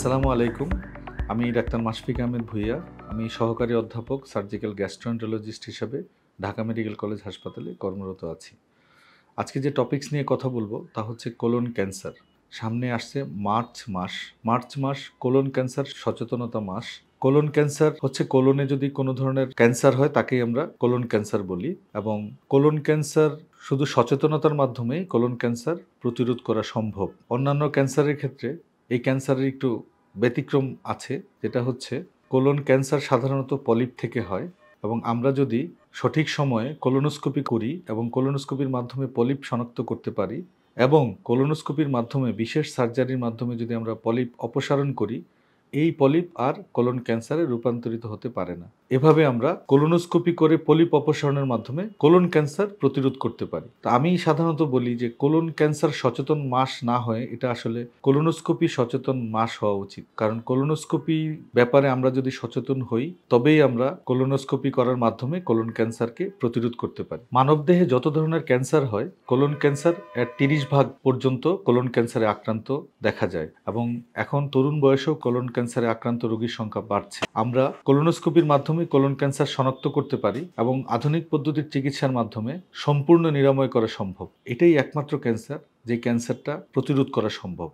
আসসালামু আলাইকুম। আমি ডাক্তার মাশফিক আহমেদ ভূঁইয়া। আমি সহকারী অধ্যাপক সার্জিক্যাল গ্যাস্ট্রোএন্টারোলজিস্ট হিসাবে ঢাকা মেডিকেল কলেজ হাসপাতালে কর্মরত আছি। আজকে যে টপিকস নিয়ে কথা বলবো তা হচ্ছে কোলন ক্যান্সার। সামনে আসছে মার্চ মাস। মার্চ মাস কোলন ক্যান্সার সচেতনতা মাস। কোলন ক্যান্সার হচ্ছে কোলনে যদি কোনো ধরনের ক্যান্সার হয় তাকেই আমরা কোলন ক্যান্সার বলি এবং কোলন ক্যান্সার শুধু সচেতনতার মাধ্যমেই কোলন ক্যান্সার প্রতিরোধ করা সম্ভব। অন্যান্য ক্যান্সারের ক্ষেত্রে এই ক্যান্সারের একটু ব্যতিক্রম আছে, যেটা হচ্ছে কোলন ক্যান্সার সাধারণত পলিপ থেকে হয় এবং আমরা যদি সঠিক সময়ে কোলোনোস্কোপি করি এবং কোলোনোস্কোপির মাধ্যমে পলিপ শনাক্ত করতে পারি এবং কোলোনোস্কোপির মাধ্যমে বিশেষ সার্জারির মাধ্যমে যদি আমরা পলিপ অপসারণ করি, এই পলিপ আর কোলন ক্যান্সারে রূপান্তরিত হতে পারে না। এভাবে আমরা কোলোনোস্কোপি করে পলিপ অপসারণের মাধ্যমে কোলন ক্যান্সার প্রতিরোধ করতে পারি। তো আমি সাধারণত বলি যে কোলন ক্যান্সার সচেতন মাস না হয়ে এটা আসলে কোলোনোস্কোপি সচেতন মাস হওয়া উচিত। কারণ কোলোনোস্কোপি ব্যাপারে আমরা যদি সচেতন হই তবেই আমরা কোলোনোস্কোপি করার মাধ্যমে কোলন ক্যান্সারকে প্রতিরোধ করতে পারি। মানবদেহে যত ধরনের ক্যান্সার হয়, কোলন ক্যান্সার এর 30% পর্যন্ত কোলন ক্যান্সারে আক্রান্ত দেখা যায় এবং এখন তরুণ বয়সেও কোলন ক্যান্সারে আক্রান্ত রোগীর সংখ্যা বাড়ছে। আমরা কোলোনোস্কোপির মাধ্যমে কোলন ক্যান্সার শনাক্ত করতে পারি এবং আধুনিক পদ্ধতির চিকিৎসার মাধ্যমে সম্পূর্ণ নিরাময় করা সম্ভব। এটাই একমাত্র ক্যান্সার যে ক্যান্সারটা প্রতিরোধ করা সম্ভব।